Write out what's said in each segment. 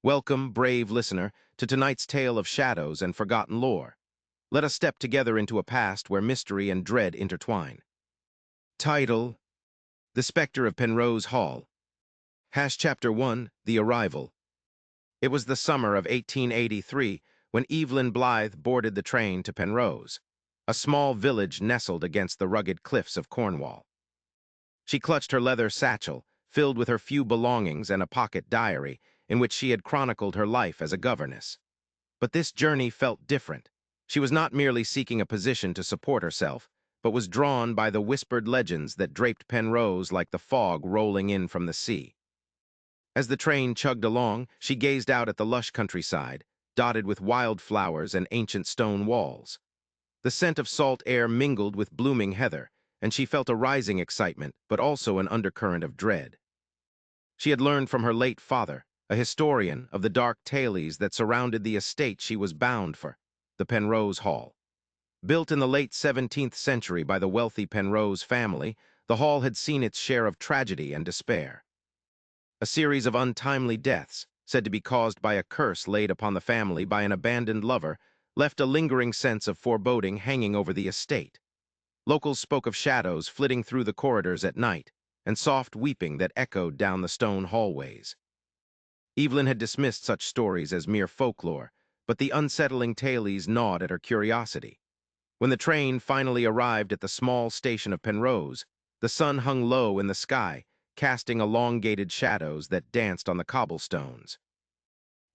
Welcome, brave listener, to tonight's tale of shadows and forgotten lore. Let us step together into a past where mystery and dread intertwine. Title: The Spectre of Penrose Hall. Chapter 1, The Arrival. It was the summer of 1883 when Evelyn Blythe boarded the train to Penrose, a small village nestled against the rugged cliffs of Cornwall. She clutched her leather satchel, filled with her few belongings and a pocket diary, in which she had chronicled her life as a governess. But this journey felt different. She was not merely seeking a position to support herself, but was drawn by the whispered legends that draped Penrose like the fog rolling in from the sea. As the train chugged along, she gazed out at the lush countryside, dotted with wildflowers and ancient stone walls. The scent of salt air mingled with blooming heather, and she felt a rising excitement, but also an undercurrent of dread. She had learned from her late father, a historian, of the dark tales that surrounded the estate she was bound for, the Penrose Hall. Built in the late 17th century by the wealthy Penrose family, the hall had seen its share of tragedy and despair. A series of untimely deaths, said to be caused by a curse laid upon the family by an abandoned lover, left a lingering sense of foreboding hanging over the estate. Locals spoke of shadows flitting through the corridors at night, and soft weeping that echoed down the stone hallways. Evelyn had dismissed such stories as mere folklore, but the unsettling tales gnawed at her curiosity. When the train finally arrived at the small station of Penrose, the sun hung low in the sky, casting elongated shadows that danced on the cobblestones.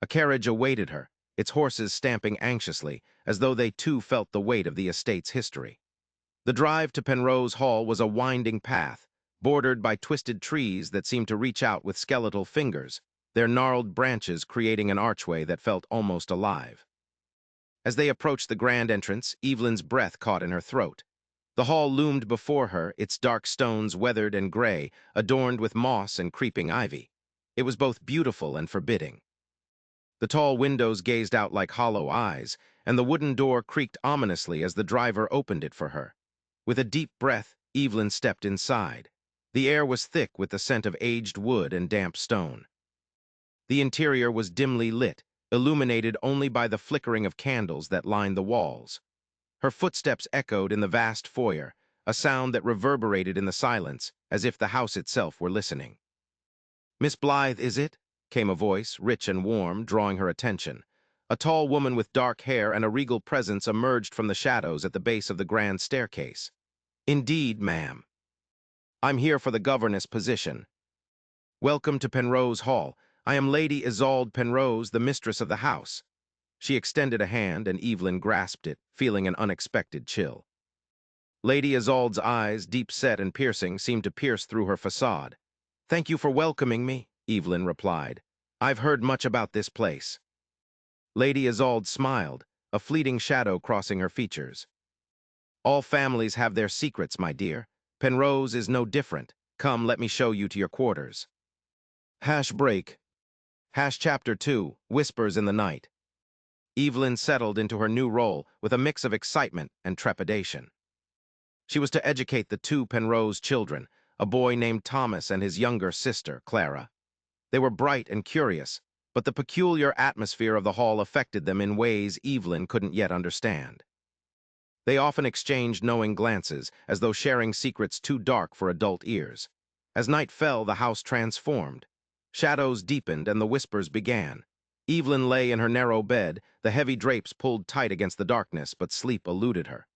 A carriage awaited her, its horses stamping anxiously, as though they too felt the weight of the estate's history. The drive to Penrose Hall was a winding path, bordered by twisted trees that seemed to reach out with skeletal fingers, their gnarled branches creating an archway that felt almost alive. As they approached the grand entrance, Evelyn's breath caught in her throat. The hall loomed before her, its dark stones weathered and gray, adorned with moss and creeping ivy. It was both beautiful and forbidding. The tall windows gazed out like hollow eyes, and the wooden door creaked ominously as the driver opened it for her. With a deep breath, Evelyn stepped inside. The air was thick with the scent of aged wood and damp stone. The interior was dimly lit, illuminated only by the flickering of candles that lined the walls. Her footsteps echoed in the vast foyer, a sound that reverberated in the silence, as if the house itself were listening. "Miss Blythe, is it?" came a voice, rich and warm, drawing her attention. A tall woman with dark hair and a regal presence emerged from the shadows at the base of the grand staircase. "Indeed, ma'am. I'm here for the governess position. Welcome to Penrose Hall. I am Lady Isolde Penrose, the mistress of the house." She extended a hand, and Evelyn grasped it, feeling an unexpected chill. Lady Isolde's eyes, deep-set and piercing, seemed to pierce through her facade. "Thank you for welcoming me," Evelyn replied. "I've heard much about this place." Lady Isolde smiled, a fleeting shadow crossing her features. "All families have their secrets, my dear. Penrose is no different. Come, let me show you to your quarters." Break. Chapter 2, Whispers in the Night. Evelyn settled into her new role with a mix of excitement and trepidation. She was to educate the two Penrose children, a boy named Thomas and his younger sister, Clara. They were bright and curious, but the peculiar atmosphere of the hall affected them in ways Evelyn couldn't yet understand. They often exchanged knowing glances, as though sharing secrets too dark for adult ears. As night fell, the house transformed. Shadows deepened and the whispers began. Evelyn lay in her narrow bed, the heavy drapes pulled tight against the darkness, but sleep eluded her.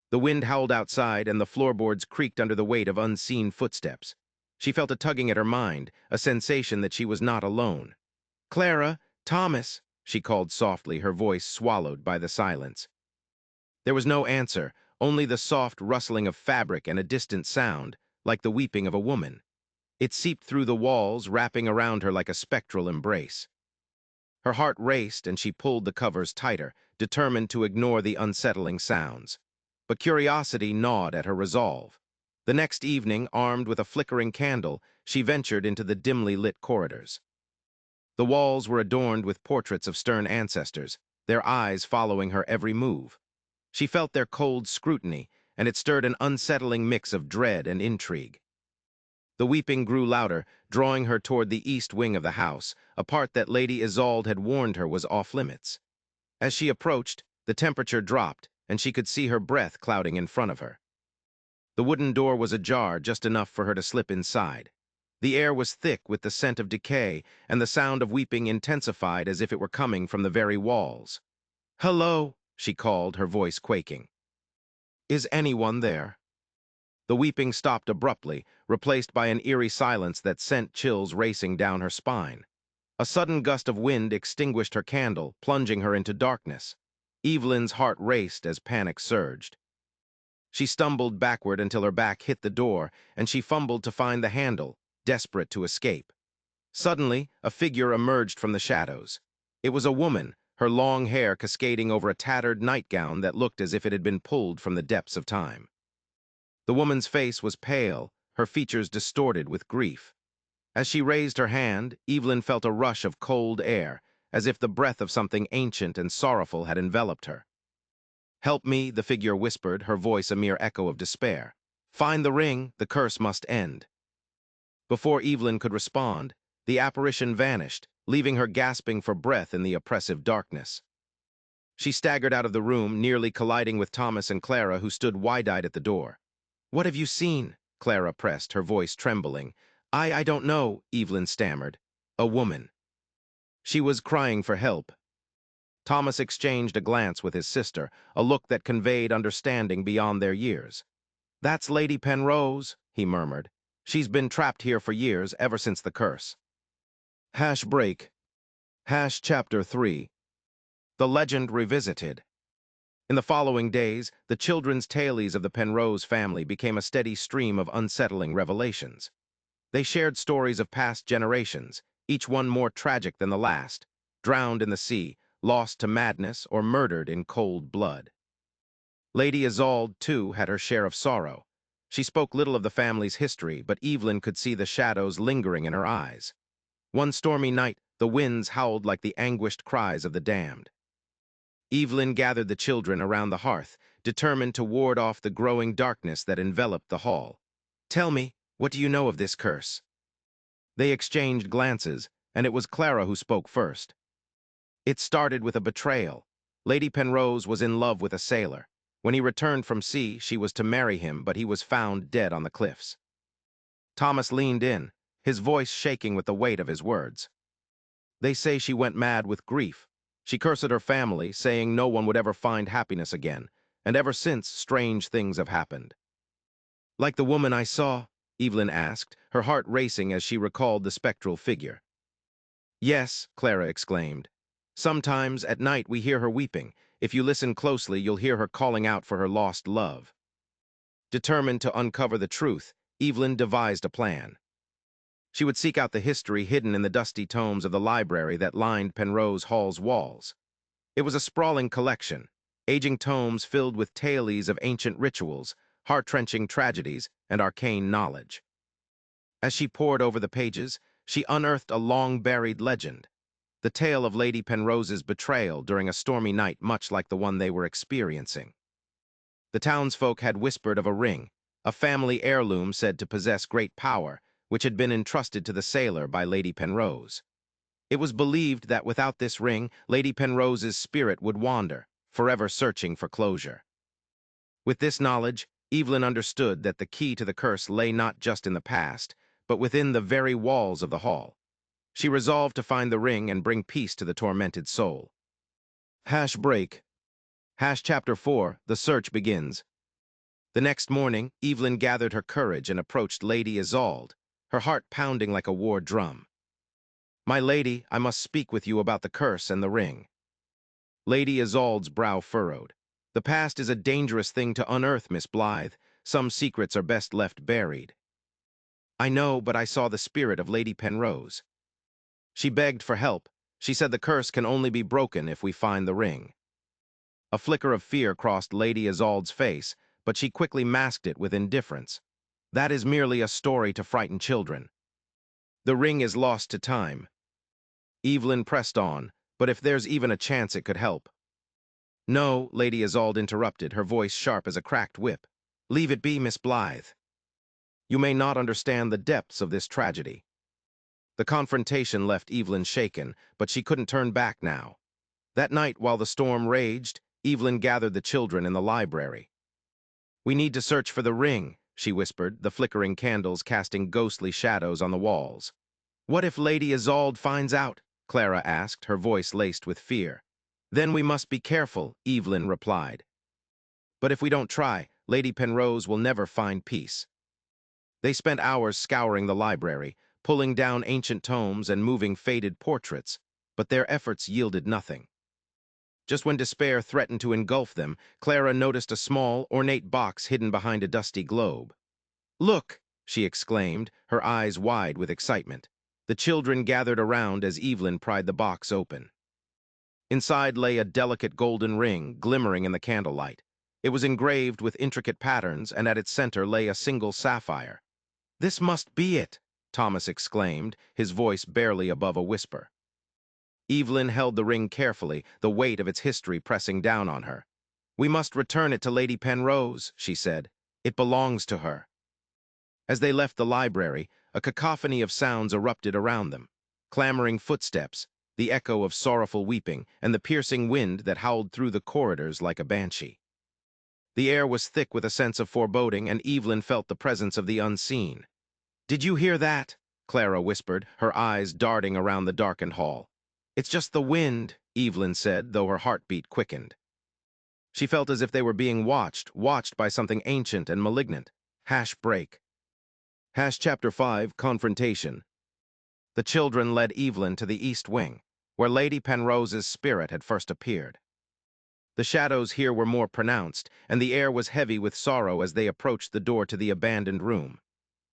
The wind howled outside, and the floorboards creaked under the weight of unseen footsteps. She felt a tugging at her mind, a sensation that she was not alone. "Clara! Thomas!" she called softly, her voice swallowed by the silence. There was no answer, only the soft rustling of fabric and a distant sound, like the weeping of a woman. It seeped through the walls, wrapping around her like a spectral embrace. Her heart raced, and she pulled the covers tighter, determined to ignore the unsettling sounds. But curiosity gnawed at her resolve. The next evening, armed with a flickering candle, she ventured into the dimly lit corridors. The walls were adorned with portraits of stern ancestors, their eyes following her every move. She felt their cold scrutiny, and it stirred an unsettling mix of dread and intrigue. The weeping grew louder, drawing her toward the east wing of the house, a part that Lady Isolde had warned her was off-limits. As she approached, the temperature dropped, and she could see her breath clouding in front of her. The wooden door was ajar just enough for her to slip inside. The air was thick with the scent of decay, and the sound of weeping intensified as if it were coming from the very walls. "Hello," she called, her voice quaking. "Is anyone there?" The weeping stopped abruptly, replaced by an eerie silence that sent chills racing down her spine. A sudden gust of wind extinguished her candle, plunging her into darkness. Evelyn's heart raced as panic surged. She stumbled backward until her back hit the door, and she fumbled to find the handle, desperate to escape. Suddenly, a figure emerged from the shadows. It was a woman, her long hair cascading over a tattered nightgown that looked as if it had been pulled from the depths of time. The woman's face was pale, her features distorted with grief. As she raised her hand, Evelyn felt a rush of cold air, as if the breath of something ancient and sorrowful had enveloped her. "Help me," the figure whispered, her voice a mere echo of despair. "Find the ring, the curse must end." Before Evelyn could respond, the apparition vanished, leaving her gasping for breath in the oppressive darkness. She staggered out of the room, nearly colliding with Thomas and Clara, who stood wide-eyed at the door. "What have you seen?" Clara pressed, her voice trembling. I don't know," Evelyn stammered. "A woman." She was crying for help. Thomas exchanged a glance with his sister, a look that conveyed understanding beyond their years. "That's Lady Penrose," he murmured. "She's been trapped here for years, ever since the curse." Break. Chapter 3. The Legend Revisited. In the following days, the children's tales of the Penrose family became a steady stream of unsettling revelations. They shared stories of past generations, each one more tragic than the last, drowned in the sea, lost to madness, or murdered in cold blood. Lady Isolde, too, had her share of sorrow. She spoke little of the family's history, but Evelyn could see the shadows lingering in her eyes. One stormy night, the winds howled like the anguished cries of the damned. Evelyn gathered the children around the hearth, determined to ward off the growing darkness that enveloped the hall. "Tell me, what do you know of this curse?" They exchanged glances, and it was Clara who spoke first. "It started with a betrayal. Lady Penrose was in love with a sailor. When he returned from sea, she was to marry him, but he was found dead on the cliffs." Thomas leaned in, his voice shaking with the weight of his words. "They say she went mad with grief. She cursed her family, saying no one would ever find happiness again, and ever since, strange things have happened." "Like the woman I saw?" Evelyn asked, her heart racing as she recalled the spectral figure. "Yes," Clara exclaimed. "Sometimes, at night, we hear her weeping. If you listen closely, you'll hear her calling out for her lost love." Determined to uncover the truth, Evelyn devised a plan. She would seek out the history hidden in the dusty tomes of the library that lined Penrose Hall's walls. It was a sprawling collection, aging tomes filled with tales of ancient rituals, heart-wrenching tragedies, and arcane knowledge. As she pored over the pages, she unearthed a long-buried legend, the tale of Lady Penrose's betrayal during a stormy night much like the one they were experiencing. The townsfolk had whispered of a ring, a family heirloom said to possess great power, which had been entrusted to the sailor by Lady Penrose. It was believed that without this ring, Lady Penrose's spirit would wander, forever searching for closure. With this knowledge, Evelyn understood that the key to the curse lay not just in the past, but within the very walls of the hall. She resolved to find the ring and bring peace to the tormented soul. Break. Chapter 4. The search begins. The next morning, Evelyn gathered her courage and approached Lady Isolde, her heart pounding like a war drum. "My lady, I must speak with you about the curse and the ring." Lady Isolde's brow furrowed. "The past is a dangerous thing to unearth, Miss Blythe. Some secrets are best left buried." "I know, but I saw the spirit of Lady Penrose. She begged for help. She said the curse can only be broken if we find the ring." A flicker of fear crossed Lady Isolde's face, but she quickly masked it with indifference. "That is merely a story to frighten children. The ring is lost to time." Evelyn pressed on, "But if there's even a chance it could help." "No," Lady Isolde interrupted, her voice sharp as a cracked whip. "Leave it be, Miss Blythe." You may not understand the depths of this tragedy. The confrontation left Evelyn shaken, but she couldn't turn back now. That night, while the storm raged, Evelyn gathered the children in the library. "We need to search for the ring," she whispered, the flickering candles casting ghostly shadows on the walls. "What if Lady Isolde finds out?" Clara asked, her voice laced with fear. "Then we must be careful," Evelyn replied. "But if we don't try, Lady Penrose will never find peace." They spent hours scouring the library, pulling down ancient tomes and moving faded portraits, but their efforts yielded nothing. Just when despair threatened to engulf them, Clara noticed a small, ornate box hidden behind a dusty globe. "Look!" she exclaimed, her eyes wide with excitement. The children gathered around as Evelyn pried the box open. Inside lay a delicate golden ring, glimmering in the candlelight. It was engraved with intricate patterns, and at its center lay a single sapphire. "This must be it!" Thomas exclaimed, his voice barely above a whisper. Evelyn held the ring carefully, the weight of its history pressing down on her. "We must return it to Lady Penrose," she said. "It belongs to her." As they left the library, a cacophony of sounds erupted around them. Clamoring footsteps, the echo of sorrowful weeping, and the piercing wind that howled through the corridors like a banshee. The air was thick with a sense of foreboding, and Evelyn felt the presence of the unseen. "Did you hear that?" Clara whispered, her eyes darting around the darkened hall. "It's just the wind," Evelyn said, though her heartbeat quickened. She felt as if they were being watched by something ancient and malignant. Break. Chapter 5, Confrontation. The children led Evelyn to the East Wing, where Lady Penrose's spirit had first appeared. The shadows here were more pronounced, and the air was heavy with sorrow as they approached the door to the abandoned room.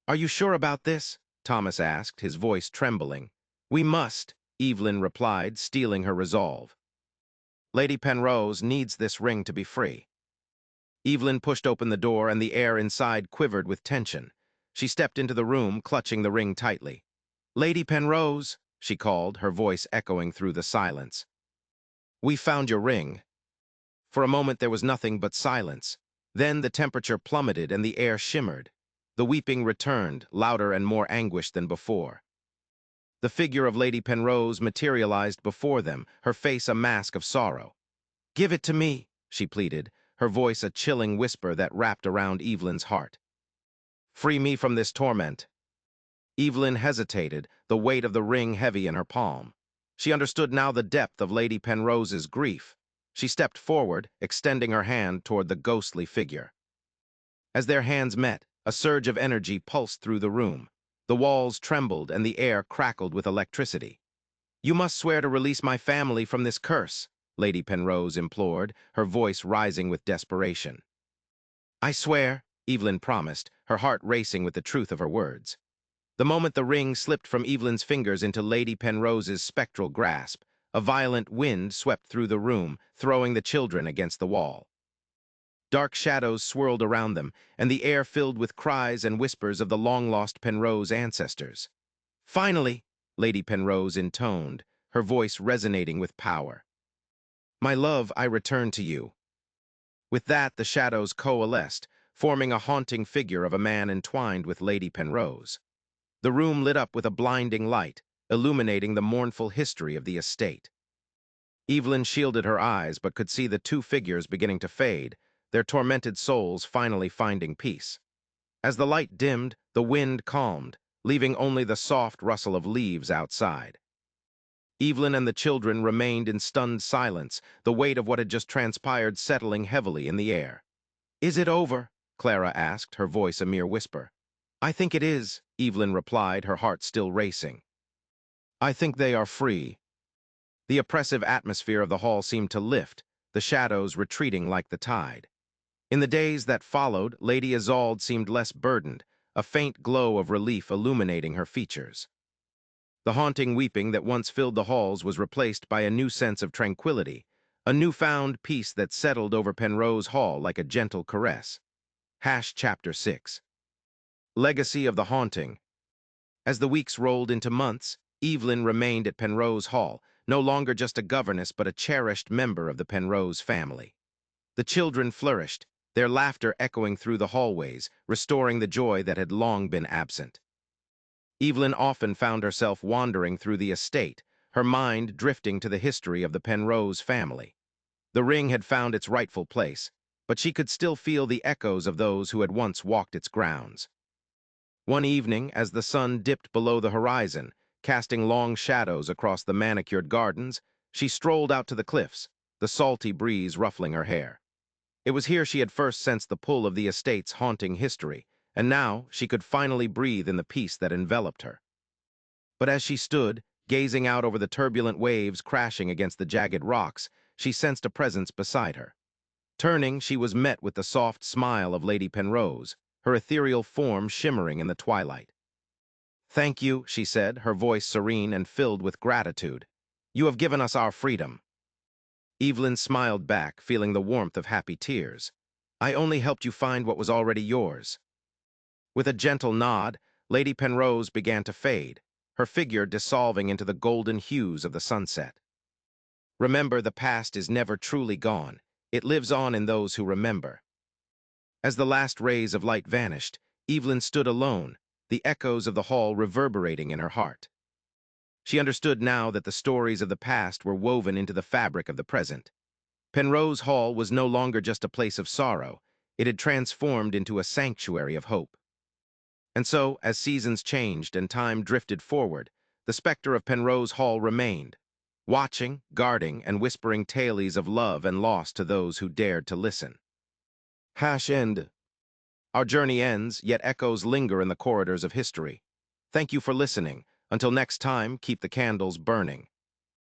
"Are you sure about this?" Thomas asked, his voice trembling. "We must," Evelyn replied, steeling her resolve. "Lady Penrose needs this ring to be free." Evelyn pushed open the door, and the air inside quivered with tension. She stepped into the room, clutching the ring tightly. "Lady Penrose," she called, her voice echoing through the silence. "We found your ring." For a moment there was nothing but silence. Then the temperature plummeted and the air shimmered. The weeping returned, louder and more anguished than before. The figure of Lady Penrose materialized before them, her face a mask of sorrow. "Give it to me," she pleaded, her voice a chilling whisper that wrapped around Evelyn's heart. "Free me from this torment." Evelyn hesitated, the weight of the ring heavy in her palm. She understood now the depth of Lady Penrose's grief. She stepped forward, extending her hand toward the ghostly figure. As their hands met, a surge of energy pulsed through the room. The walls trembled and the air crackled with electricity. "You must swear to release my family from this curse," Lady Penrose implored, her voice rising with desperation. "I swear," Evelyn promised, her heart racing with the truth of her words. The moment the ring slipped from Evelyn's fingers into Lady Penrose's spectral grasp, a violent wind swept through the room, throwing the children against the wall. Dark shadows swirled around them, and the air filled with cries and whispers of the long-lost Penrose ancestors. "Finally," Lady Penrose intoned, her voice resonating with power. "My love, I return to you." With that, the shadows coalesced, forming a haunting figure of a man entwined with Lady Penrose. The room lit up with a blinding light, illuminating the mournful history of the estate. Evelyn shielded her eyes but could see the two figures beginning to fade, their tormented souls finally finding peace. As the light dimmed, the wind calmed, leaving only the soft rustle of leaves outside. Evelyn and the children remained in stunned silence, the weight of what had just transpired settling heavily in the air. "Is it over?" Clara asked, her voice a mere whisper. "I think it is," Evelyn replied, her heart still racing. "I think they are free." The oppressive atmosphere of the hall seemed to lift, the shadows retreating like the tide. In the days that followed, Lady Isolde seemed less burdened, a faint glow of relief illuminating her features. The haunting weeping that once filled the halls was replaced by a new sense of tranquility, a newfound peace that settled over Penrose Hall like a gentle caress. Chapter 6. Legacy of the Haunting. As the weeks rolled into months, Evelyn remained at Penrose Hall, no longer just a governess but a cherished member of the Penrose family. The children flourished, their laughter echoing through the hallways, restoring the joy that had long been absent. Evelyn often found herself wandering through the estate, her mind drifting to the history of the Penrose family. The ring had found its rightful place, but she could still feel the echoes of those who had once walked its grounds. One evening, as the sun dipped below the horizon, casting long shadows across the manicured gardens, she strolled out to the cliffs, the salty breeze ruffling her hair. It was here she had first sensed the pull of the estate's haunting history, and now she could finally breathe in the peace that enveloped her. But as she stood, gazing out over the turbulent waves crashing against the jagged rocks, she sensed a presence beside her. Turning, she was met with the soft smile of Lady Penrose, her ethereal form shimmering in the twilight. "Thank you," she said, her voice serene and filled with gratitude. "You have given us our freedom." Evelyn smiled back, feeling the warmth of happy tears. "I only helped you find what was already yours." With a gentle nod, Lady Penrose began to fade, her figure dissolving into the golden hues of the sunset. Remember, the past is never truly gone. It lives on in those who remember. As the last rays of light vanished, Evelyn stood alone, the echoes of the hall reverberating in her heart. She understood now that the stories of the past were woven into the fabric of the present. Penrose Hall was no longer just a place of sorrow. It had transformed into a sanctuary of hope. And so, as seasons changed and time drifted forward, the specter of Penrose Hall remained, watching, guarding, and whispering tales of love and loss to those who dared to listen. Hash end. Our journey ends, yet echoes linger in the corridors of history. Thank you for listening. Until next time, keep the candles burning.